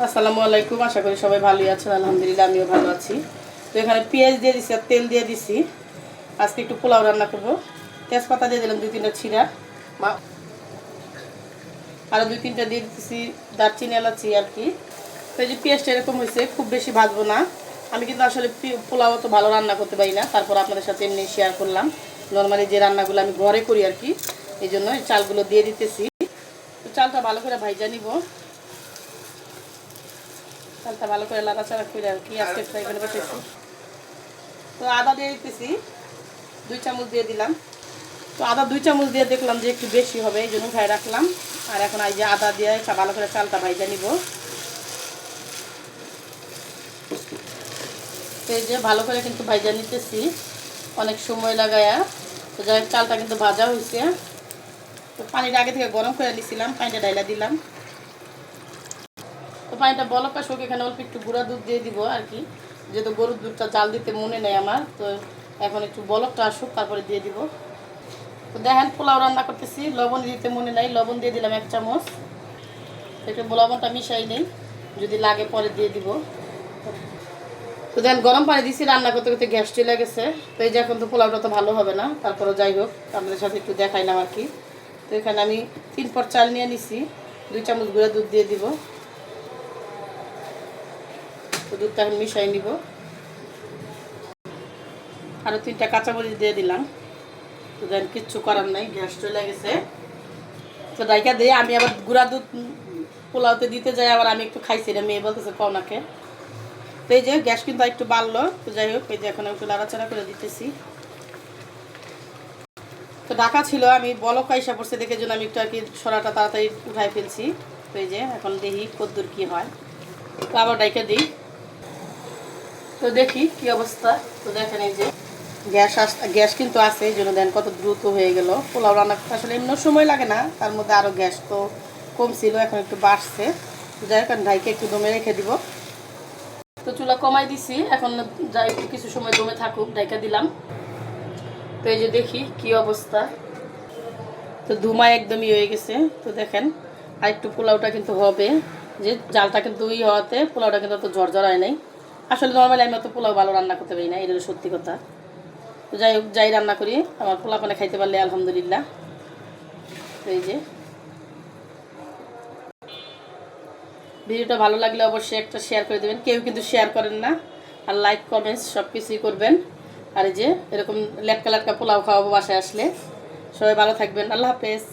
আসসালামু আলাইকুম, আশা করি সবাই ভালোই আছেন। আলহামদুলিল্লাহ আমিও ভালো আছি। তো এখানে পেঁয়াজ দিয়ে দিছি আর তেল দিয়ে দিছি। আজকে একটু পোলাও রান্না করবো। তেজপাতা দিয়ে দিলাম 2-3টা ছিঁড়া, আরও 2-3টা দিয়ে দিতেছি দারচিনি এলাচি আর কি। তো এই যে পেঁয়াজটা এরকম হয়েছে, খুব বেশি ভাজবো না। আমি কিন্তু আসলে পোলাও তো ভালো রান্না করতে পারি না, তারপর আপনাদের সাথে এমনি শেয়ার করলাম। নর্মালি যে রান্নাগুলো আমি ঘরে করি আর কি, এই জন্য চালগুলো দিয়ে দিতেছি। তো চালটা ভালো করে ভাইজা নিব। চালটা ভালো করে লাড়াচাড়া করে আর কি আজকে ফ্রাই করে বসেছি। তো আদা দিয়ে দিতেছি, 2 চামচ দিয়ে দিলাম। তো আদা 2 চামচ দিয়ে দেখলাম যে একটু বেশি হবে, এই জন্য খাই রাখলাম। আর এখন এই যে আদা দিয়ে ভালো করে চালটা ভাইজা নিব। তো এই যে ভালো করে কিন্তু ভাইজা নিতেছি, অনেক সময় লাগায়া। তো যাই হোক, চালটা কিন্তু ভাজা হয়েছে। তো পানিটা আগে থেকে গরম করে নিয়েছিলাম, পানিটা ঢাইলা দিলাম। তো পানিটা বলক আসুক, এখানে অল্প একটু গুঁড়া দুধ দিয়ে দিব আর কি, যেহেতু গরুর দুধটা জাল দিতে মনে নেই আমার। তো এখন একটু বলকটা আসুক, তারপরে দিয়ে দিব। তো দেখেন, পোলাও রান্না করতেছি, লবণ দিতে মনে নাই, লবণ দিয়ে দিলাম 1 চামচ। একটু লবণটা মিশাই নেই, যদি লাগে পরে দিয়ে দিব। তো দেখেন, গরম পানি দিয়েছি, রান্না করতে করতে গ্যাস চলে গেছে। তো এই যে এখন তো পোলাওটা তো ভালো হবে না, তারপরে যাই হোক আপনাদের সাথে একটু দেখাইলাম আর কি। তো এখানে আমি 3 পট চাল নিয়ে নিছি, 2 চামচ গুঁড়া দুধ দিয়ে দিব। তো দুধটা এখন মিশাই নিব। আরও 3টা কাঁচামরিচ দিয়ে দিলাম। তো দেখেন, কিচ্ছু করার নাই, গ্যাস চলে গেছে। তো ডাইকা দিয়ে আমি আবার গুঁড়া দুধ পোলাওতে দিতে যাই, আবার আমি একটু খাইছি, এটা মেয়ে বলতেছে কনাকে। তো এই যে গ্যাস কিন্তু একটু বাড়লো। তো যাই হোক, এই যে এখন একটু নাড়াচাড়া করে দিতেছি। তো ঢাকা ছিল, আমি বলক আইসা পড়ছে দেখে জন্য আমি একটু আর কি সরাটা তাড়াতাড়ি উঠাই ফেলছি। তো এই যে এখন দেখি কদ্দুর কি হয়। তো আবার ডাইকা দিই, তো দেখি কি অবস্থা। তো দেখেন এই যে গ্যাস কিন্তু আছে, এই জন্য দেন কত দ্রুত হয়ে গেল। পোলাও রান্না করতে আসলে এমন সময় লাগে না, তার মধ্যে আরও গ্যাস তো কম ছিল, এখন একটু বাড়ছে। তো যাই হোক, ঢাইকে একটু দমে রেখে দিব। তো চুলা কমাই দিছি, এখন যাই একটু কিছু সময় দমে থাকুক, ঢাইকা দিলাম। তো এই যে দেখি কি অবস্থা। তো ধুমা একদমই হয়ে গেছে। তো দেখেন, আর একটু পোলাওটা কিন্তু হবে, যে জালটা কিন্তু হওয়াতে পোলাওটা কিন্তু অত ঝরঝর হয় নাই। আসলে নর্মালি আমি অত পোলাও ভালো রান্না করতে পারি না, এটা সত্যি কথা। তো যাই হোক, যাই রান্না করি আমার পোলাপানে খাইতে পারলে আলহামদুলিল্লাহ। তো এই যে ভিডিওটা ভালো লাগলে অবশ্যই একটা শেয়ার করে দেবেন, কেউ কিন্তু শেয়ার করেন না। আর লাইক কমেন্টস সব কিছুই করবেন। আর এই যে এরকম লেটকা লেটকা পোলাও খাওয়াবো বাসায় আসলে। সবাই ভালো থাকবেন, আল্লাহ হাফেজ।